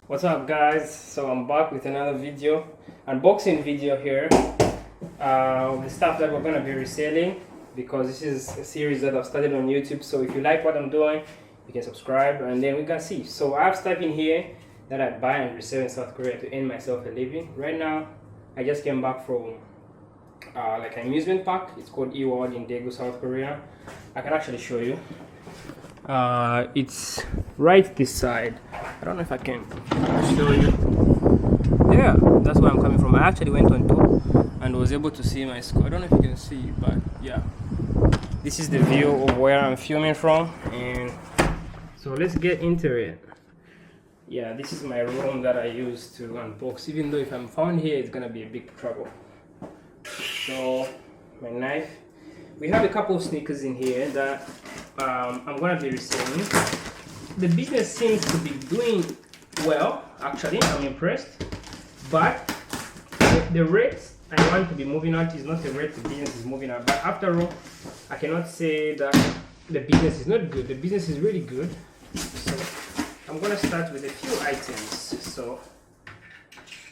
What's up guys? So I'm back with another video, unboxing video here of the stuff that we're gonna be reselling, because this is a series that I've started on YouTube. So if you like what I'm doing, you can subscribe and then we can see. So I have stuff in here that I buy and resell in South Korea to earn myself a living. Right now I just came back from like an amusement park. It's called eWorld in Daegu, South Korea. I can actually show you. It's right this side. I don't know if I can show you. Yeah, that's where I'm coming from. I actually went on tour and was able to see my school. I don't know if you can see, but yeah, this is the view of where I'm filming from. And so let's get into it. Yeah, this is my room that I use to unbox, even though if I'm found here it's gonna be a big trouble. So my knife, we have a couple of sneakers in here that I'm gonna be reselling. The business seems to be doing well, actually. I'm impressed, but the rate I want to be moving at is not the rate the business is moving at. But after all, I cannot say that the business is not good. The business is really good. So I'm gonna start with a few items. So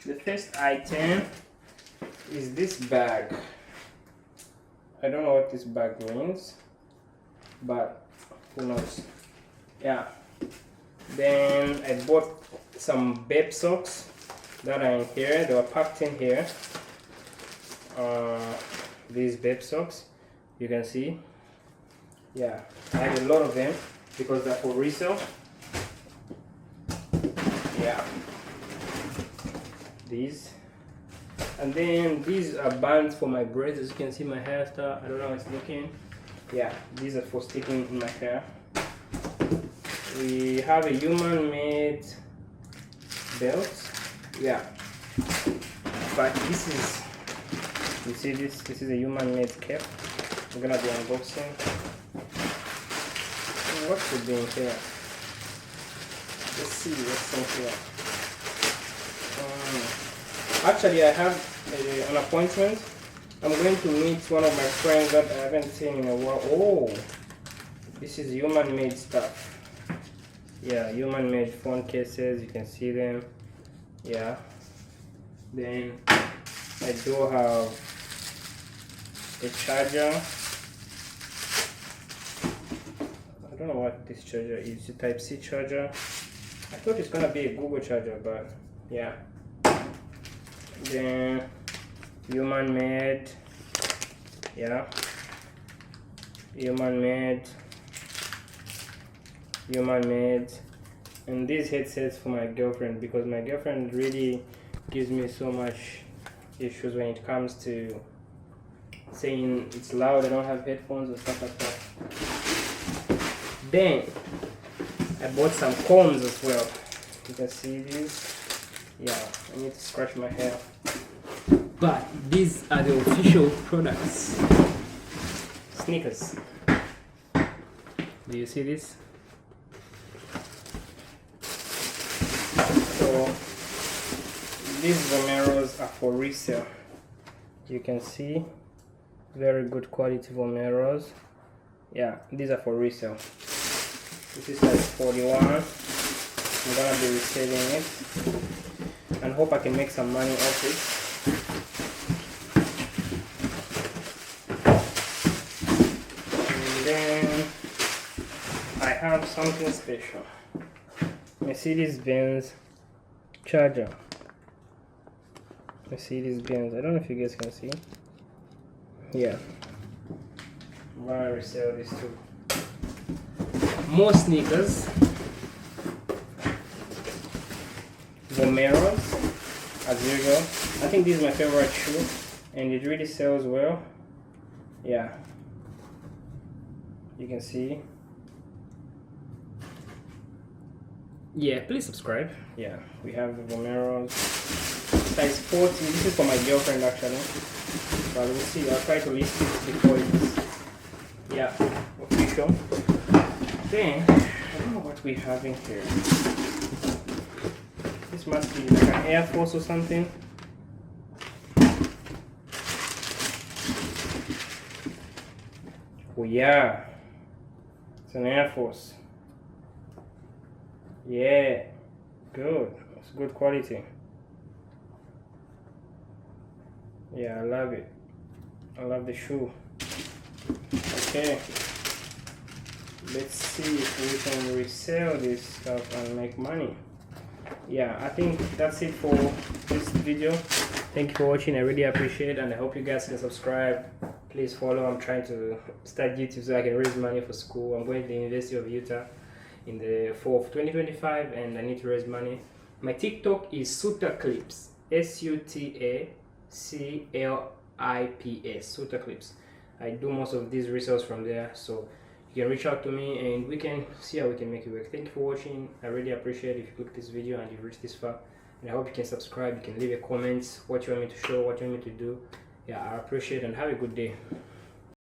the first item is this bag. I don't know what this bag means, but who knows. Yeah, then I bought some babe socks that are in here. They were packed in here. These babe socks, you can see. Yeah, I have a lot of them because they're for resale. Yeah, these. And then these are bands for my braids. As you can see, my hairstyle, I don't know how it's looking. Yeah, these are for sticking in my hair. We have a human made belt. Yeah, but this is, you see this is a human made cap. I'm gonna be unboxing. What should be in here? Let's see what's in here. Actually, I have an appointment. I'm going to meet one of my friends that I haven't seen in a while. Oh, this is human made stuff. Yeah, human made phone cases, you can see them. Yeah, then I do have a charger. I don't know what this charger is. It's a type C charger. I thought it's gonna be a Google charger, but yeah. Then human made, yeah, human made, and these headsets for my girlfriend, because my girlfriend really gives me so much issues when it comes to saying it's loud, I don't have headphones and stuff like that. Then I bought some combs as well. You can see these. Yeah, I need to scratch my hair. But these are the official products. Sneakers. Do you see this? So these Vomeros are for resale. You can see very good quality Vomeros. Yeah, these are for resale. This is size 41. I'm gonna be reselling it and hope I can make some money off it. And then I have something special. Mercedes-Benz charger. Mercedes-Benz. I don't know if you guys can see. Yeah. I'm gonna resell this too. More sneakers. Vomeros, as usual. I think this is my favorite shoe and it really sells well. Yeah, you can see. Yeah, please subscribe. Yeah, we have the Vomeros size 40. This is for my girlfriend actually, but we'll see. I'll try to list it before it's, yeah, official. Then I don't know what we have in here. This must be like an Air Force or something. Oh yeah, it's an Air Force. Yeah, good. It's good quality. Yeah, I love it. I love the shoe. Okay, let's see if we can resell this stuff and make money. Yeah, I think that's it for this video. Thank you for watching. I really appreciate it, and I hope you guys can subscribe. Please follow. I'm trying to start YouTube so I can raise money for school. I'm going to the University of Utah in the fall of 2025, and I need to raise money. My TikTok is Suta Clips, SUTACLIPS, Suta Clips. I do most of these results from there, so you can reach out to me and we can see how we can make it work. Thank you for watching. I really appreciate it if you click this video and you've reached this far, and I hope you can subscribe. You can leave a comment what you want me to show, what you want me to do. Yeah, I appreciate it, and have a good day.